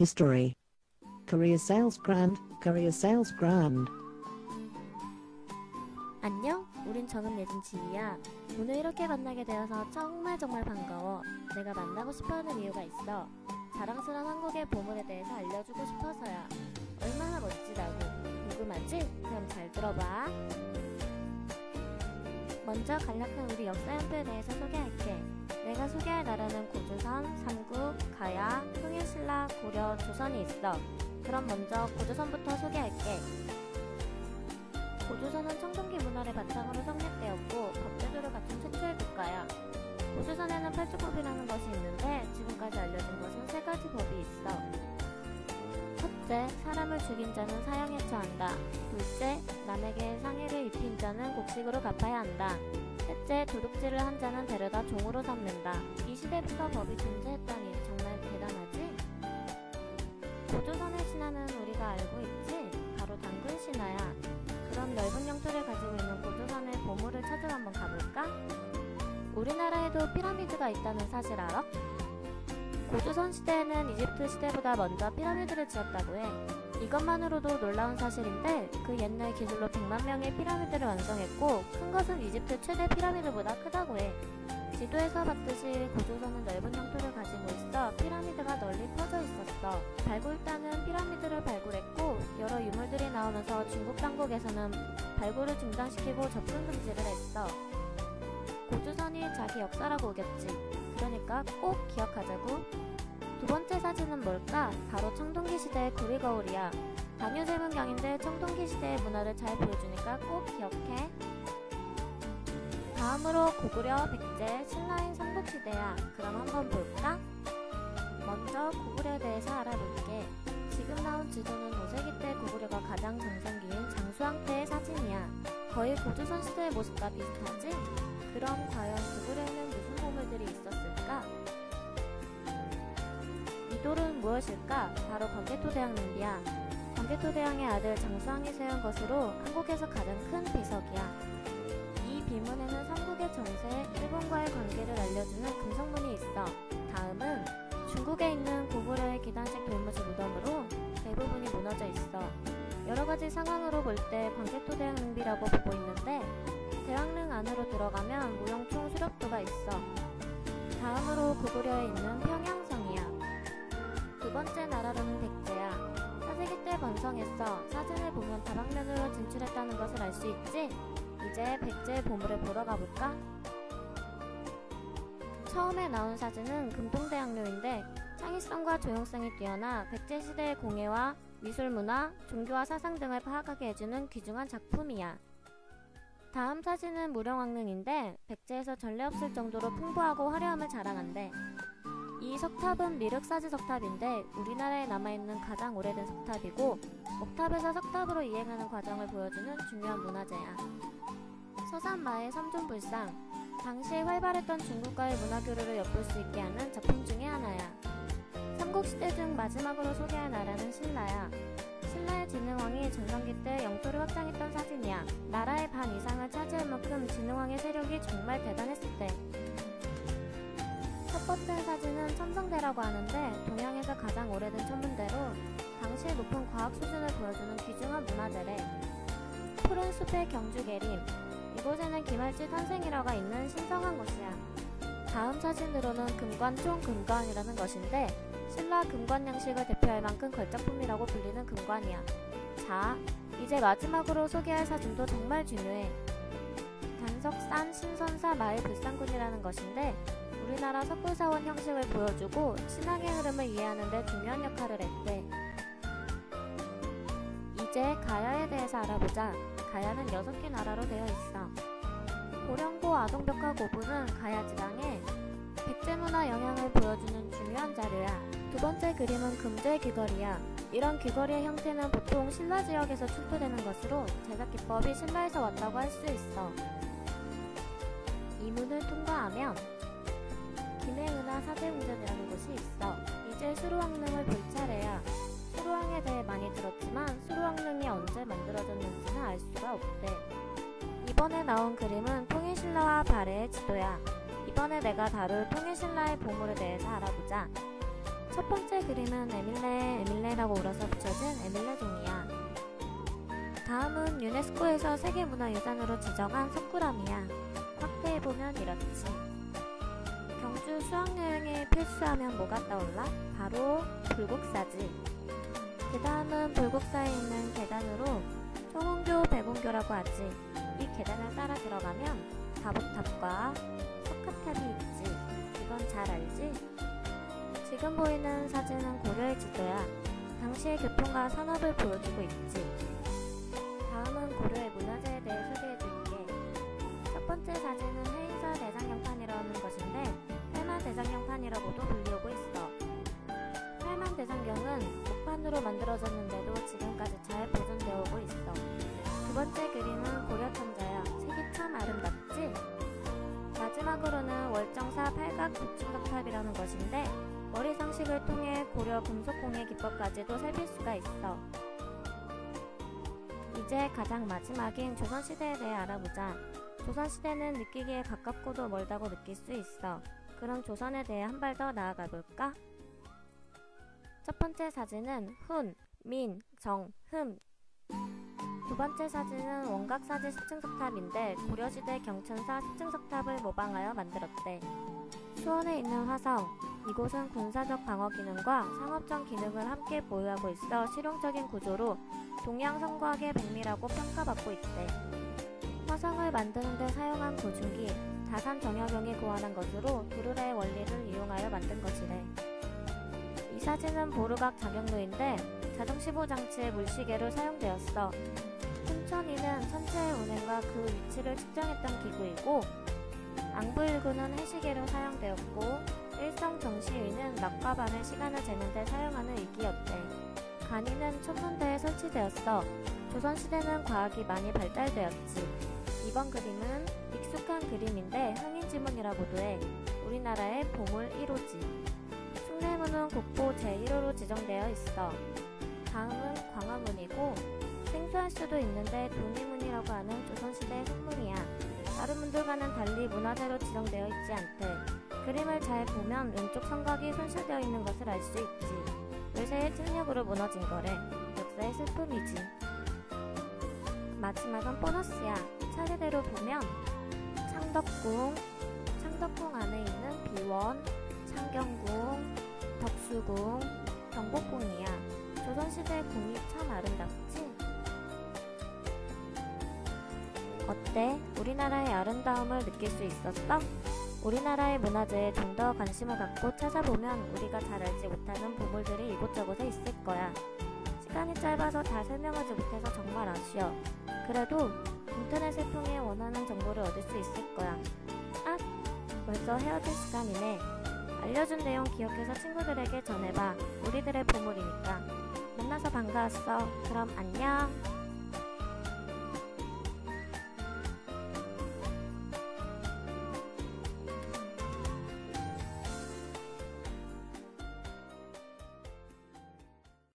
History. Korea Sales Grand, Korea Sales Grand. 안녕, 우린 정은 예진 지희야. 오늘 이렇게 만나게 되어서 정말 반가워. 내가 만나고 싶어하는 이유가 있어. 자랑스러운 한국의 보물에 대해서 알려주고 싶어서야. 얼마나 멋지다고. 궁금하지? 그럼 잘 들어봐. 먼저 간략한 우리 역사 연도에 대해서 소개할게. 내가 소개할 나라는 고조선, 삼국, 가야, 통일신라, 고려, 조선이 있어. 그럼 먼저 고조선부터 소개할게. 고조선은 청동기 문화를 바탕으로 성립되었고 법제도를 갖춘 최초의 국가야. 고조선에는 팔주법이라는 것이 있는데 지금까지 알려진 것은 3가지 법이 있어. 첫째, 사람을 죽인 자는 사형에 처한다. 둘째, 남에게 상해를 입힌 자는 곡식으로 갚아야 한다. 셋째, 도둑질을 한 자는 데려다 종으로 삼는다. 이 시대부터 법이 존재했다니 정말 대단하지? 고조선의 신화는 우리가 알고 있지? 바로 단군 신화야. 그럼 넓은 영토를 가지고 있는 고조선의 보물을 찾으러 한번 가볼까? 우리나라에도 피라미드가 있다는 사실 알아? 고조선 시대에는 이집트 시대보다 먼저 피라미드를 지었다고 해. 이것만으로도 놀라운 사실인데 그 옛날 기술로 100만 명의 피라미드를 완성했고 큰 것은 이집트 최대 피라미드보다 크다고 해. 지도에서 봤듯이 고조선은 넓은 영토를 가지고 있어 피라미드가 널리 퍼져 있었어. 발굴단은 피라미드를 발굴했고 여러 유물들이 나오면서 중국 당국에서는 발굴을 중단시키고 접근 금지를 했어. 고조선이 자기 역사라고 우겼지. 그러니까 꼭 기억하자고. 두 번째 사진은 뭘까? 바로 청동기 시대의 구리거울이야. 단유제문경인데 청동기 시대의 문화를 잘 보여주니까 꼭 기억해. 다음으로 고구려, 백제, 신라인 삼국시대야. 그럼 한번 볼까? 먼저 고구려에 대해서 알아볼게. 지금 나온 지도는 5세기 때 고구려가 가장 전성기인 장수왕 때의 사진이야. 거의 고조선 시대의 모습과 비슷하지? 그럼 과연 고구려에는 무슨 보물들이 있었을까? 이 돌은 무엇일까? 바로 광개토대왕릉비야. 광개토대왕의 아들 장수왕이 세운 것으로 한국에서 가장 큰 비석이야. 이 비문에는 삼국의 정세, 일본과의 관계를 알려주는 금성문이 있어. 다음은 중국에 있는 고구려의 기단식 돌무지 무덤으로 대부분이 무너져 있어. 여러가지 상황으로 볼 때 광개토대왕릉비라고 보고 있는데 대왕릉 안으로 들어가면 무용총 수렵도가 있어. 다음으로 고구려에 있는 평양성이야. 두 번째 나라로는 백제야. 4세기 때 번성했어. 사진을 보면 다방면으로 진출했다는 것을 알 수 있지? 이제 백제의 보물을 보러 가볼까? 처음에 나온 사진은 금동대왕묘인데 창의성과 조형성이 뛰어나 백제시대의 공예와 미술문화, 종교와 사상 등을 파악하게 해주는 귀중한 작품이야. 다음 사진은 무령왕릉인데 백제에서 전례 없을 정도로 풍부하고 화려함을 자랑한대. 이 석탑은 미륵사지 석탑인데 우리나라에 남아있는 가장 오래된 석탑이고 옥탑에서 석탑으로 이행하는 과정을 보여주는 중요한 문화재야. 서산마의 삼존불상, 당시에 활발했던 중국과의 문화교류를 엿볼 수 있게 하는 작품 중에 하나야. 삼국시대 중 마지막으로 소개할 나라는 신라야. 신라의 진흥왕이 전성기 때 영토를 확장했던 사진이야. 나라의 반 이상을 차지할 만큼 진흥왕의 세력이 정말 대단했을 때. 첫 번째 사진은 첨성대라고 하는데 동양에서 가장 오래된 천문대로 당시의 높은 과학 수준을 보여주는 귀중한 문화재래. 푸른 숲의 경주계림, 이곳에는 김할지 탄생일화가 있는 신성한 곳이야. 다음 사진으로는 금관총금관이라는 것인데 신라 금관 양식을 대표할 만큼 걸작품이라고 불리는 금관이야. 자, 이제 마지막으로 소개할 사진도 정말 중요해. 단석산 신선사 마을 불상군이라는 것인데 우리나라 석굴사원 형식을 보여주고 신앙의 흐름을 이해하는 데 중요한 역할을 했대. 이제 가야에 대해서 알아보자. 가야는 6개 나라로 되어 있어. 고령고 아동벽화 고부는 가야 지방에 백제문화 영향을 보여주는 중요한 자료야. 두 번째 그림은 금제 귀걸이야. 이런 귀걸이의 형태는 보통 신라 지역에서 출토되는 것으로 제작 기법이 신라에서 왔다고 할 수 있어. 이 문을 통과하면 김해은하 사대웅전이라는 곳이 있어. 이제 수루왕릉을 볼 차례야. 수루왕에 대해 많이 들었지만 수루왕릉이 언제 만들어졌는지는 알 수가 없대. 이번에 나온 그림은 통일신라와 발해의 지도야. 이번에 내가 다룰 통일신라의 보물에 대해서 알아보자. 첫 번째 그림은 에밀레라고 울어서 붙여진 에밀레종이야. 다음은 유네스코에서 세계문화유산으로 지정한 석굴암이야. 확대해보면 이렇지. 경주 수학여행에 필수하면 뭐가 떠올라? 바로 불국사지. 그 다음은 불국사에 있는 계단으로 총흥교, 백운교라고 하지. 이 계단을 따라 들어가면 다보탑과 석가탑이 있지. 이건 잘 알지? 지금 보이는 사진은 고려의 지도야. 당시의 교통과 산업을 보여주고 있지. 다음은 고려의 문화재에 대해 소개해줄게. 첫 번째 사진은 해인사 대장경판이라는 것인데 팔만 대장경판이라고도 불리우고 있어. 팔만 대장경은 목판으로 만들어졌는데도 지금까지 잘 보존되어 오고 있어. 두 번째 그림은 고려천자야. 색이 참 아름답지? 마지막으로는 월정사 팔각 북충덕탑이라는 것인데 머리 상식을 통해 고려 금속공예 기법까지도 살필 수가 있어. 이제 가장 마지막인 조선시대에 대해 알아보자. 조선시대는 느끼기에 가깝고도 멀다고 느낄 수 있어. 그럼 조선에 대해 한 발 더 나아가 볼까? 첫 번째 사진은 훈, 민, 정, 흠. 두 번째 사진은 원각사지 십층석탑인데 고려시대 경천사 십층석탑을 모방하여 만들었대. 수원에 있는 화성, 이곳은 군사적 방어 기능과 상업적 기능을 함께 보유하고 있어 실용적인 구조로 동양 성곽의 백미라고 평가받고 있대. 화성을 만드는 데 사용한 고중기, 다산 정약용이 고안한 것으로 도르래의 원리를 이용하여 만든 것이래. 이 사진은 보르각 작용로인데 자동 시보 장치의 물시계로 사용되었어. 춘천이는 천체의 운행과 그 위치를 측정했던 기구이고, 앙부일구는 해시계로 사용되었고, 일성 정시위는 낮과 밤의 시간을 재는 데 사용하는 의기였대. 간이는 천문대에 설치되었어. 조선시대는 과학이 많이 발달되었지. 이번 그림은 익숙한 그림인데 흥인지문이라고도 해. 우리나라의 보물 1호지. 숭례문은 국보 제1호로 지정되어 있어. 다음은 광화문이고 생소할 수도 있는데 돈이문이라고 하는 조선시대의 성문이야. 다른 문들과는 달리 문화재로 지정되어 있지 않대. 그림을 잘 보면 왼쪽 성곽이 손실되어 있는 것을 알 수 있지. 외세의 침략으로 무너진 거래. 역사의 슬픔이지. 마지막은 보너스야. 차례대로 보면 창덕궁 안에 있는 비원, 창경궁, 덕수궁, 경복궁이야. 조선시대 궁이 참 아름답지? 어때? 우리나라의 아름다움을 느낄 수 있었어? 우리나라의 문화재에 좀 더 관심을 갖고 찾아보면 우리가 잘 알지 못하는 보물들이 이곳저곳에 있을 거야. 시간이 짧아서 다 설명하지 못해서 정말 아쉬워. 그래도 인터넷을 통해 원하는 정보를 얻을 수 있을 거야. 아! 벌써 헤어질 시간이네. 알려준 내용 기억해서 친구들에게 전해봐. 우리들의 보물이니까. 만나서 반가웠어. 그럼 안녕.